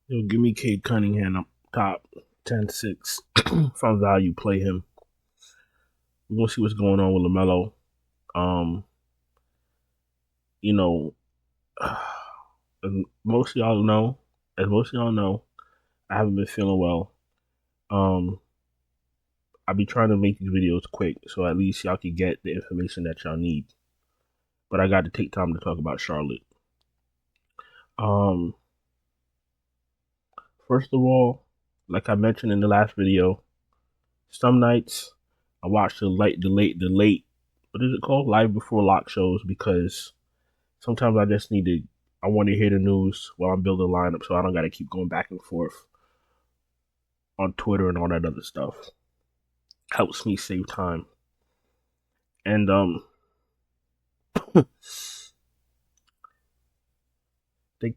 Yo, give me Cade Cunningham up top 10-6. From value, play him. We're gonna see what's going on with LaMelo. Um, you know, as most of y'all know, I haven't been feeling well. I be trying to make these videos quick so at least y'all can get the information that y'all need. But I got to take time to talk about Charlotte. Um, First of all, like I mentioned in the last video, some nights I watch the late, what is it called? Live before lock shows, because sometimes I want to hear the news while I'm building a lineup, so I don't got to keep going back and forth on Twitter and all that other stuff. Helps me save time. And they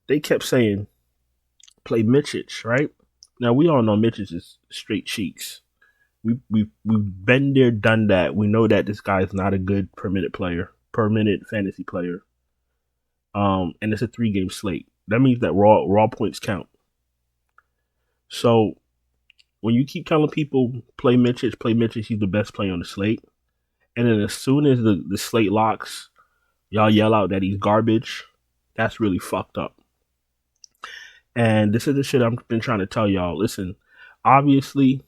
they kept saying play Mitchich, right? Now we all know Mitchich is straight cheeks. We've been there, done that. We know that this guy is not a good per minute fantasy player. And it's a 3-game slate. That means that raw points count. So when you keep telling people play Mitchich, he's the best player on the slate, and then as soon as the slate locks, y'all yell out that he's garbage, that's really fucked up. And this is the shit I've been trying to tell y'all. Listen, obviously,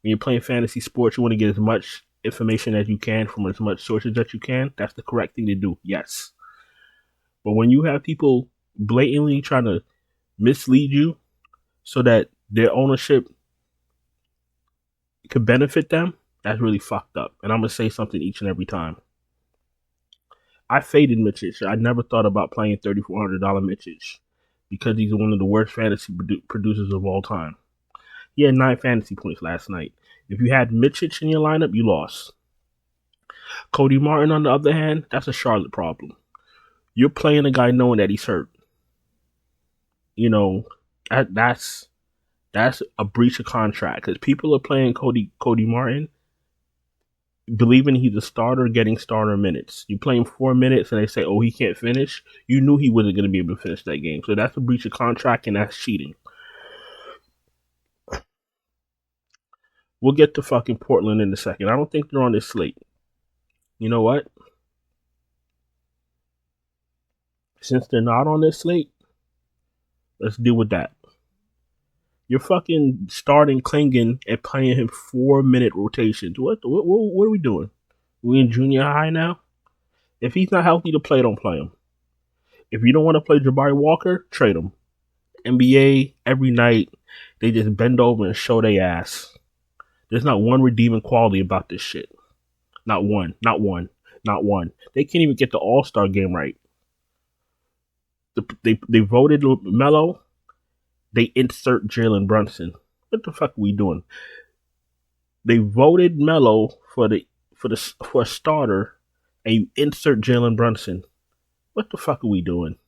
when you're playing fantasy sports, you want to get as much information as you can from as much sources that you can. That's the correct thing to do, yes. But when you have people blatantly trying to mislead you so that their ownership could benefit them, that's really fucked up. And I'm going to say something each and every time. I faded Mitchich. I never thought about playing $3,400 Mitchich because he's one of the worst fantasy producers of all time. He had 9 fantasy points last night. If you had Mitchich in your lineup, you lost. Cody Martin, on the other hand, that's a Charlotte problem. You're playing a guy knowing that he's hurt. You know, that's a breach of contract because people are playing Cody Martin believing he's a starter, getting starter minutes. You play him 4 minutes and they say, oh, he can't finish. You knew he wasn't going to be able to finish that game. So that's a breach of contract and that's cheating. We'll get to fucking Portland in a second. I don't think they're on this slate. You know what? Since they're not on this slate, let's deal with that. You're fucking starting Klingon and playing him 4-minute rotations. What are we doing? We in junior high now? If he's not healthy to play, don't play him. If you don't want to play Jabari Walker, trade him. NBA, every night, they just bend over and show their ass. There's not one redeeming quality about this shit. Not one. They can't even get the All-Star game right. They voted Melo. They insert Jalen Brunson. What the fuck are we doing? They voted Melo for a starter, and you insert Jalen Brunson. What the fuck are we doing?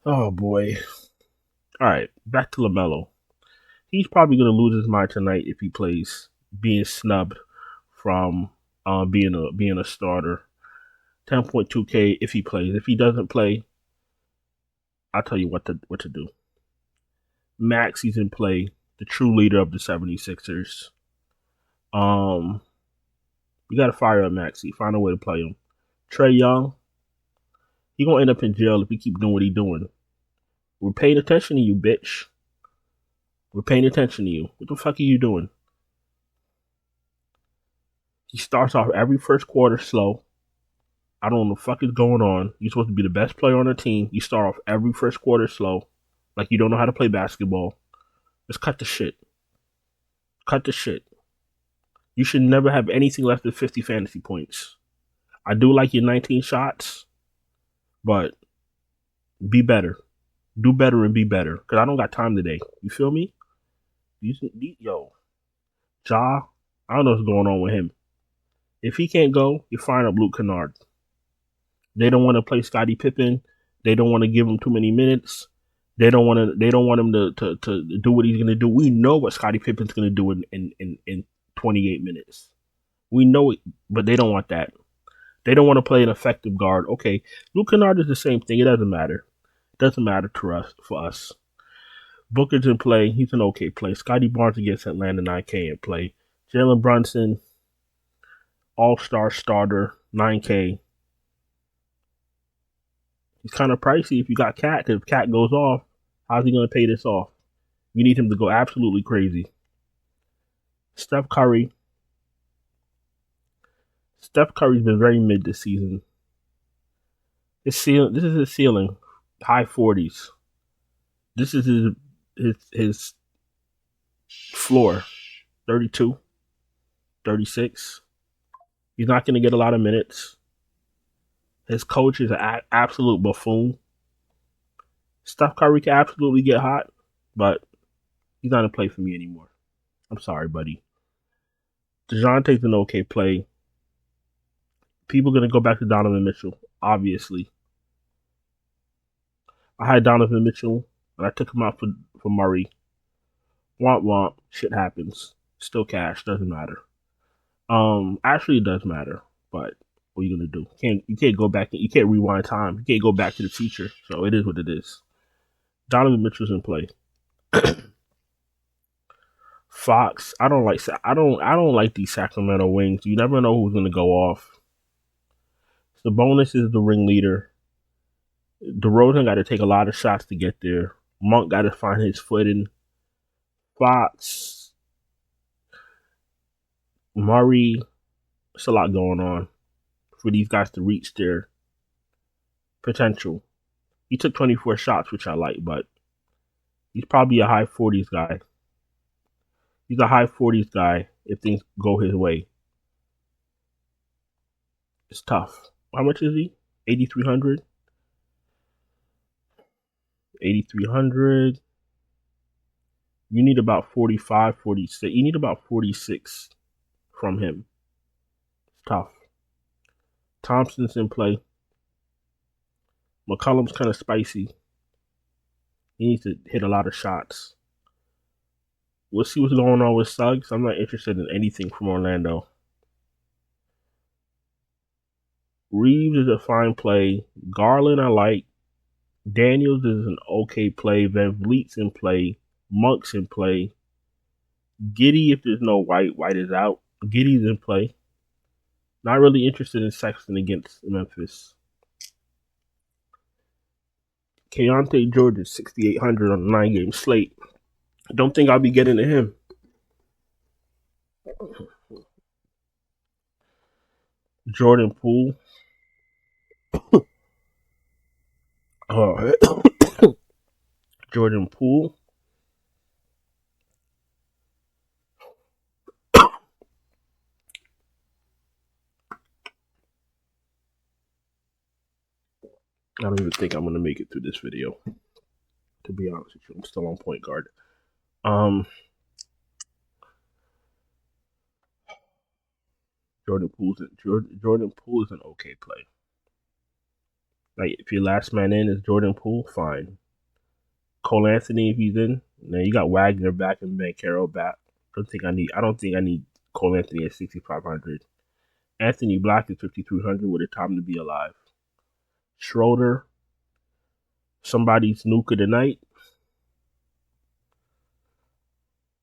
Oh boy. All right, back to LaMelo. He's probably gonna lose his mind tonight if he plays, being snubbed from being a starter. 10.2K if he plays. If he doesn't play, I'll tell you what to do. Max, he's in play, the true leader of the 76ers. You gotta fire up Maxey. Find a way to play him. Trae Young, he gonna end up in jail if he keep doing what he doing. We're paying attention to you, bitch. We're paying attention to you. What the fuck are you doing? He starts off every first quarter slow. I don't know what the fuck is going on. You're supposed to be the best player on the team. You start off every first quarter slow. Like you don't know how to play basketball. Let's cut the shit. Cut the shit. You should never have anything less than 50 fantasy points. I do like your 19 shots, but be better. Do better and be better. Because I don't got time today. You feel me? Yo. Ja, I don't know what's going on with him. If he can't go, you fire up Luke Kennard. They don't want to play Scottie Pippen. They don't want to give him too many minutes. They don't want him to do what he's gonna do. We know what Scottie Pippen's gonna do in 28 minutes. We know it, but they don't want that. They don't want to play an effective guard. Okay, Luke Kennard is the same thing. It doesn't matter. Doesn't matter to us for us. Booker's in play. He's an okay play. Scotty Barnes against Atlanta 9K in play. Jalen Brunson, all-star starter, 9K. He's kind of pricey if you got Cat, because if Cat goes off, how's he going to pay this off? You need him to go absolutely crazy. Steph Curry. Steph Curry's been very mid this season. This is his ceiling, high 40s. This is his floor, 32, 36. He's not going to get a lot of minutes. His coach is an absolute buffoon. Steph Curry can absolutely get hot, but he's not in play for me anymore. I'm sorry, buddy. DeJounte's an okay play. People are going to go back to Donovan Mitchell, obviously. I had Donovan Mitchell, and I took him out for Murray. Womp womp. Shit happens. Still cash. Doesn't matter. Actually, it does matter, but what are you going to do? You can't go back. You can't rewind time. You can't go back to the future, so it is what it is. Donovan Mitchell's in play. Fox, I don't like these Sacramento Wings. You never know who's gonna go off. The bonus is the ringleader. DeRozan got to take a lot of shots to get there. Monk got to find his footing. Fox, Murray, it's a lot going on for these guys to reach their potential. He took 24 shots, which I like, but he's probably a high 40s guy. He's a high 40s guy if things go his way. It's tough. How much is he? 8,300? 8,300. You need about 45, 46. You need about 46 from him. It's tough. Thompson's in play. McCollum's kind of spicy. He needs to hit a lot of shots. We'll see what's going on with Suggs. I'm not interested in anything from Orlando. Reeves is a fine play. Garland I like. Daniels is an okay play. Van Vliet's in play. Monk's in play. Giddey, if there's no White is out. Giddey's in play. Not really interested in Sexton against Memphis. Keontae George is 6,800 on a 9-game slate. I don't think I'll be getting to him. Jordan Poole. Jordan Poole. I don't even think I'm going to make it through this video. To be honest with you, I'm still on point guard. Jordan Poole is an okay play. Like, if your last man in is Jordan Poole, fine. Cole Anthony, if he's in, now you got Wagner back and Banchero back. I don't think I need Cole Anthony at 6,500. Anthony Black is 5,300 with a time to be alive. Schroeder, somebody's nuke of the night.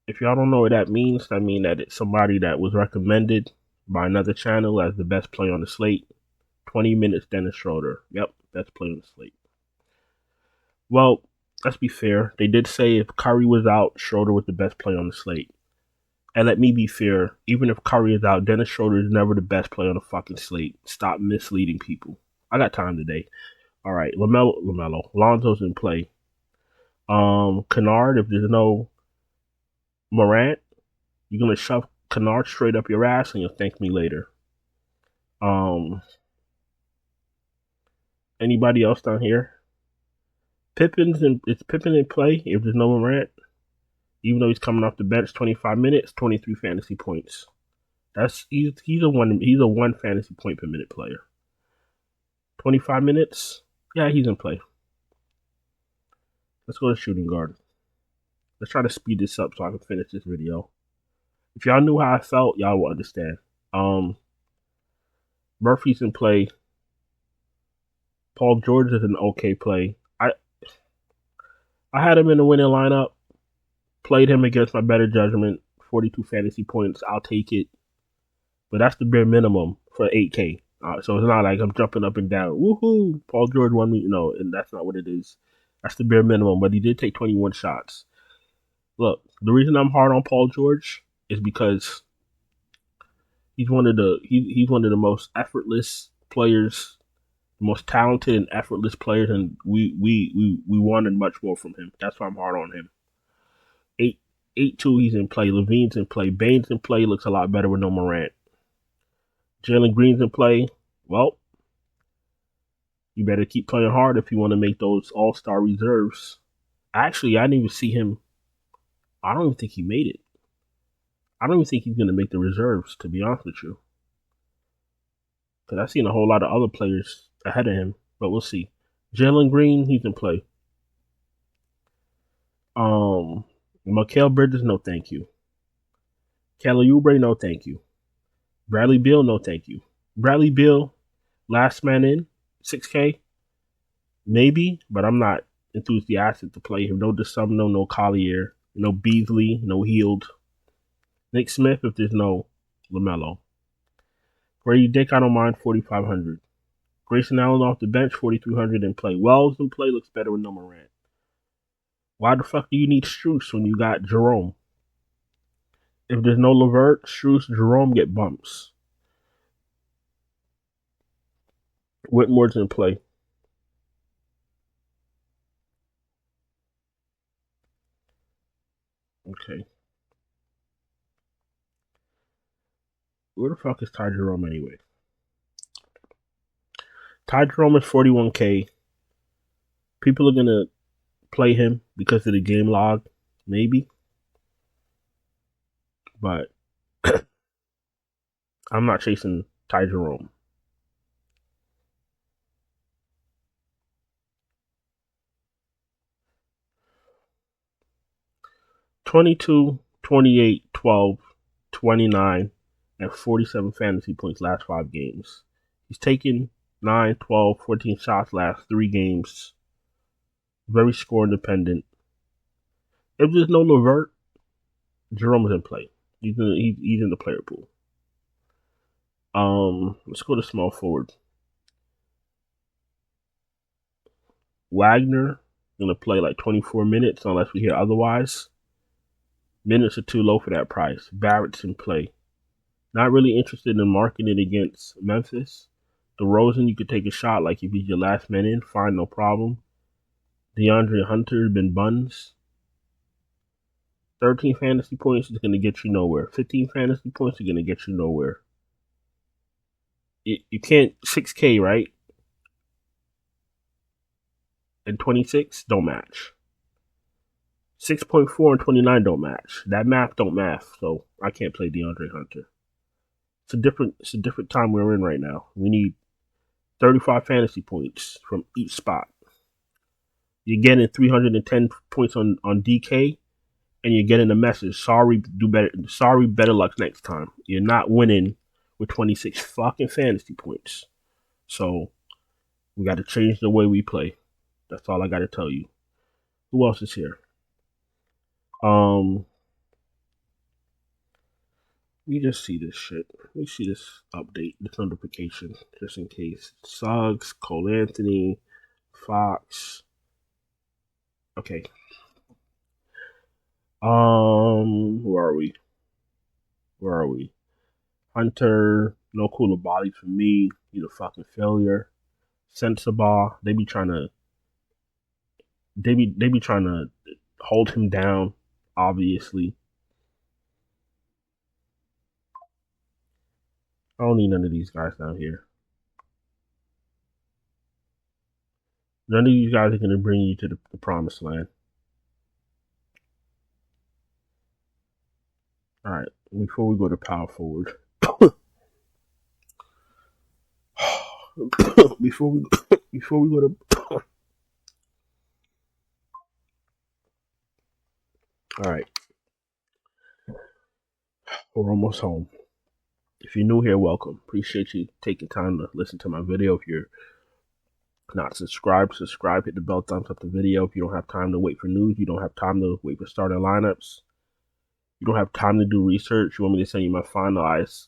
If y'all don't know what that means, I mean that it's somebody that was recommended by another channel as the best play on the slate. 20 minutes, Dennis Schroeder. Yep, best play on the slate. Well, let's be fair. They did say if Curry was out, Schroeder was the best play on the slate. And let me be fair. Even if Curry is out, Dennis Schroeder is never the best play on the fucking slate. Stop misleading people. I got time today. All right, LaMelo. Lonzo's in play. Kennard, if there's no Morant, you're going to shove Kennard straight up your ass and you'll thank me later. Anybody else down here? It's Pippen in play if there's no Morant. Even though he's coming off the bench 25 minutes, 23 fantasy points. He's a one fantasy point per minute player. 25 minutes? Yeah, he's in play. Let's go to shooting guard. Let's try to speed this up so I can finish this video. If y'all knew how I felt, y'all will understand. Murphy's in play. Paul George is an okay play. I had him in the winning lineup. Played him against my better judgment. 42 fantasy points. I'll take it. But that's the bare minimum for 8K. So it's not like I'm jumping up and down. Woohoo! Paul George won me. No, and that's not what it is. That's the bare minimum. But he did take 21 shots. Look, the reason I'm hard on Paul George is because he's one of the most effortless players, the most talented and effortless players, and we wanted much more from him. That's why I'm hard on him. 8-2, he's in play. Levine's in play. Bane's in play. Looks a lot better with no Morant. Jalen Green's in play. Well, you better keep playing hard if you want to make those all-star reserves. Actually, I didn't even see him. I don't even think he made it. I don't even think he's going to make the reserves, to be honest with you. Because I've seen a whole lot of other players ahead of him, but we'll see. Jalen Green, he's in play. Mikal Bridges, no thank you. Kelly Oubre, no thank you. Bradley Beal, no thank you. Bradley Beal, last man in, 6K, maybe, but I'm not enthusiastic to play him. No DeSumno, no Collier, no Beasley, no Heald. Nick Smith if there's no LaMelo. Grady Dick, I don't mind, 4,500. Grayson Allen off the bench, 4,300 in play. Wells in play looks better with no Morant. Why the fuck do you need Strus when you got Jerome? If there's no LeVert, Strus, Jerome get bumps. Whitmore's in play. Okay. Where the fuck is Ty Jerome anyway? Ty Jerome is 41K. People are going to play him because of the game log, maybe. But I'm not chasing Ty Jerome. $22, $28, $12, $29, and 47 fantasy points last 5 games. He's taken 9, 12, 14 shots last 3 games. Very score independent. If there's no LeVert, Jerome is in play. He's in the player pool. Let's go to small forward. Wagner gonna play like 24 minutes unless we hear otherwise. Minutes are too low for that price. Barrett's in play. Not really interested in marking it against Memphis. DeRozan, you could take a shot like if he's your last man in, fine, no problem. DeAndre Hunter has been buns. 13 fantasy points is going to get you nowhere. 15 fantasy points are going to get you nowhere. You can't 6K, right? And 26 don't match. 6.4 and 29 don't match. That math don't math, so I can't play DeAndre Hunter. It's a different time we're in right now. We need 35 fantasy points from each spot. You're getting 310 points on DK, and you're getting a message. Sorry, do better. Sorry, better luck next time. You're not winning with 26 fucking fantasy points. So we got to change the way we play. That's all I got to tell you. Who else is here? We just see this shit. We see this update, this notification, just in case. Suggs, Cole Anthony, Fox. Okay. Where are we? Hunter, no cooler body for me. He's a fucking failure. Sensabaugh, they be trying to hold him down, obviously. I don't need none of these guys down here. None of these guys are going to bring you to the promised land. All right, before we go to power forward. before we go to all right, we're almost home. If you're new here, welcome. Appreciate you taking time to listen to my video. If you're Not subscribe, hit the bell, thumbs up the video. If you don't have time to wait for news, you don't have time to wait for starting lineups, you don't have time to do research, you want me to send you my finalized,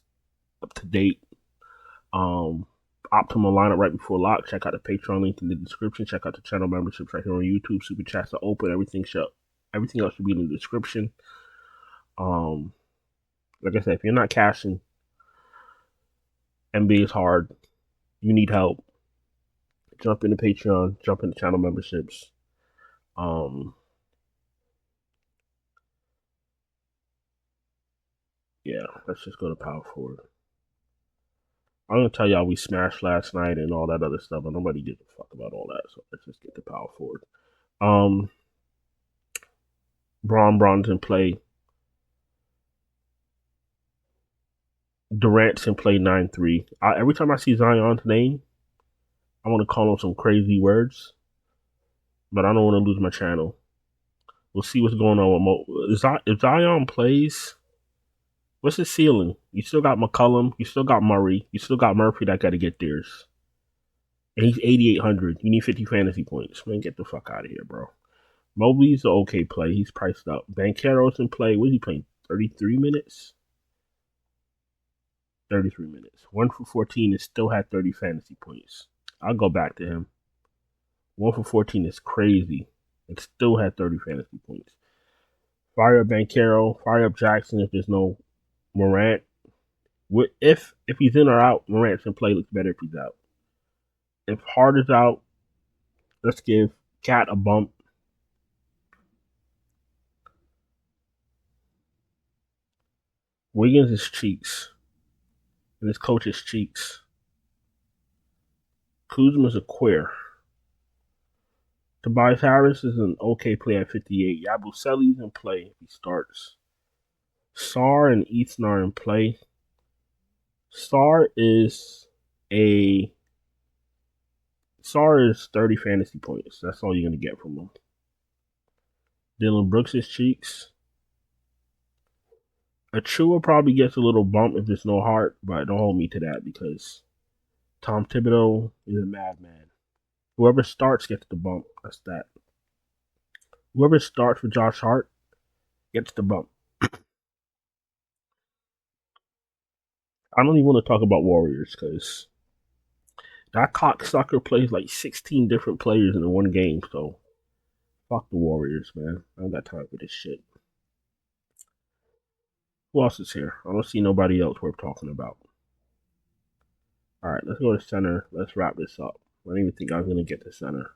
up to date, optimal lineup right before lock, check out the Patreon link in the description. Check out the channel memberships right here on YouTube. Super chats are open. Everything else should be in the description. Like I said, if you're not cashing, NBA is hard. You need help. Jump into Patreon. Jump into channel memberships. Yeah, let's just go to power forward. I'm gonna tell y'all we smashed last night and all that other stuff, but nobody gives a fuck about all that. So let's just get to power forward. Braun's in play. Durant's in play 9-3. Every time I see Zion's name, I want to call him some crazy words, but I don't want to lose my channel. We'll see what's going on with if Zion plays. What's his ceiling? You still got McCollum. You still got Murray. You still got Murphy that got to get theirs. And he's 8,800. You need 50 fantasy points. Man, get the fuck out of here, bro. Mobley's an okay play. He's priced up. Banchero's in play. What is he playing? 33 minutes? 33 minutes. 1 for 14 and still had 30 fantasy points. I'll go back to him. 1 for 14 is crazy. And still had 30 fantasy points. Fire up Banchero. Fire up Jackson if there's no Morant. If he's in or out, Morant's in play. Looks better if he's out. If Hart is out, let's give Cat a bump. Wiggins is cheeks. And his coach is cheeks. Kuzma's a queer. Tobias Harris is an okay play at 58. Yabusele's in play if he starts. Sar and Easton are in play. Sar is 30 fantasy points. That's all you're going to get from him. Dylan Brooks is cheeks. Achua probably gets a little bump if there's no Hart, but don't hold me to that because Tom Thibodeau is a madman. Whoever starts gets the bump. That's that. Whoever starts for Josh Hart gets the bump. I don't even want to talk about Warriors because that cocksucker plays like 16 different players in one game. So fuck the Warriors, man. I don't got time for this shit. Who else is here? I don't see nobody else worth talking about. All right, let's go to center. Let's wrap this up. I didn't even think I was going to get to center.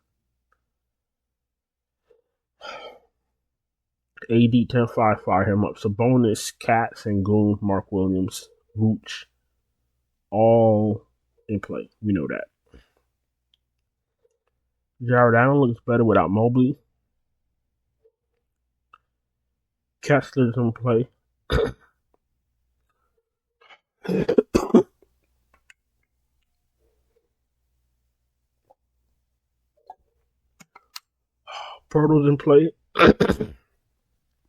AD 10-5, fire him up. Sabonis, Cat, Sengun, Mark Williams, Vooch, all in play. We know that. Jared Allen looks better without Mobley. Kessler's in play. Portal's in play.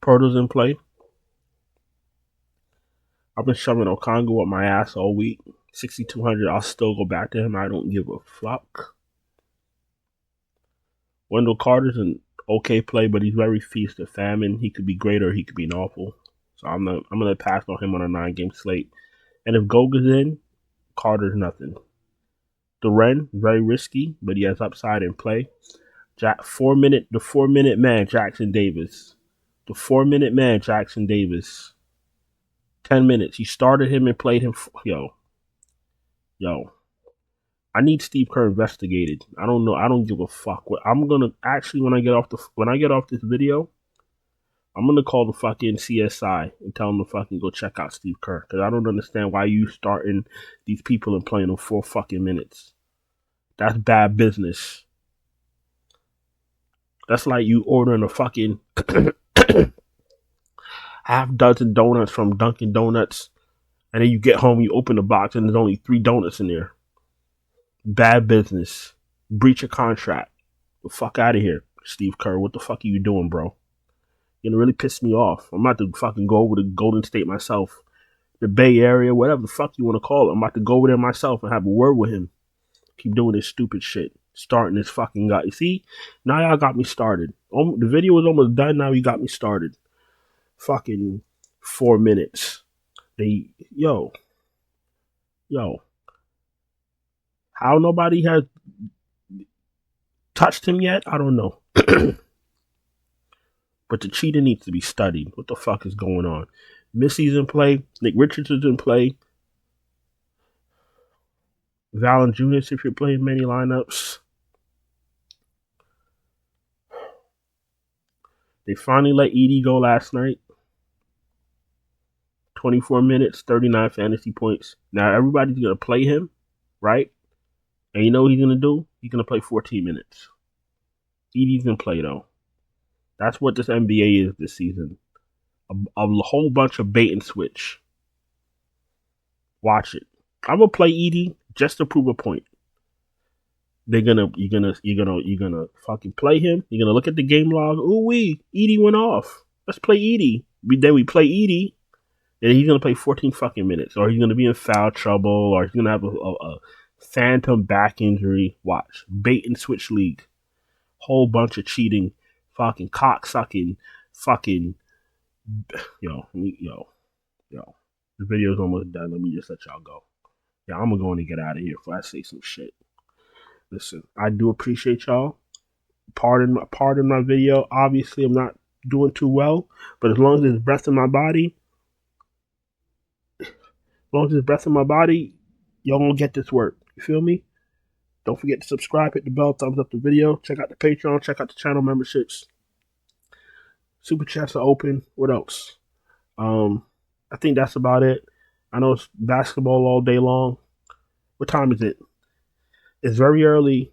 Portal's in play. I've been shoving Okongwu up my ass all week. 6,200. I'll still go back to him. I don't give a fuck. Wendell Carter's an okay play, but he's very feast or famine. He could be great or he could be an awful. So I'm gonna pass on him on a 9-game slate. And if Goga's in, Carter's nothing. Duren, very risky, but he has upside in play. The 4-minute man, Jackson Davis. The 4-minute man, Jackson Davis. 10 minutes. You started him and played him. Yo. I need Steve Kerr investigated. I don't know. I don't give a fuck. I'm gonna actually when I get off this video, I'm gonna call the fucking CSI and tell them to fucking go check out Steve Kerr because I don't understand why you starting these people and playing them 4 fucking minutes. That's bad business. That's like you ordering a fucking half dozen donuts from Dunkin' Donuts, and then you get home, you open the box, and there's only 3 donuts in there. Bad business. Breach of contract. The fuck out of here, Steve Kerr. What the fuck are you doing, bro? You're gonna really piss me off. I'm about to fucking go over to Golden State myself. The Bay Area, whatever the fuck you want to call it. I'm about to go over there myself and have a word with him. Keep doing this stupid shit. Starting this fucking guy. See, now y'all got me started. The video was almost done. Now you got me started. Fucking 4 minutes. Yo. How nobody has touched him yet? I don't know. But the cheating needs to be studied. What the fuck is going on? Missy's in play. Nick Richards is in play. Valanciunas, if you're playing many lineups. They finally let Edie go last night. 24 minutes, 39 fantasy points. Now everybody's going to play him, right? And you know what he's going to do? He's going to play 14 minutes. Edie's going to play, though. That's what this NBA is this season. A whole bunch of bait and switch. Watch it. I'm going to play Edie just to prove a point. You're gonna fucking play him. You're gonna look at the game log. Ooh wee, Edie went off. Let's play Edie. Then we play Edie, and he's gonna play 14 fucking minutes, or he's gonna be in foul trouble, or he's gonna have a phantom back injury. Watch, bait and switch league, whole bunch of cheating, fucking cock sucking, fucking yo. The video's almost done. Let me just let y'all go. Yeah, I'm gonna go and get out of here before I say some shit. Listen, I do appreciate y'all. Pardon my video. Obviously, I'm not doing too well, but as long as there's breath in my body, y'all gonna get this work. You feel me? Don't forget to subscribe, hit the bell, thumbs up the video. Check out the Patreon, check out the channel memberships. Super chats are open. What else? I think that's about it. I know it's basketball all day long. What time is it? It's very early.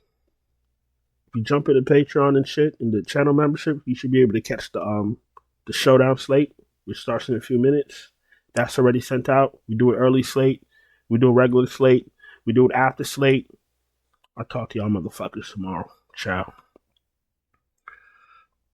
If you jump into Patreon and shit, in the channel membership, you should be able to catch the Showdown slate, which starts in a few minutes. That's already sent out. We do it early slate. We do a regular slate. We do it after slate. I'll talk to y'all motherfuckers tomorrow. Ciao.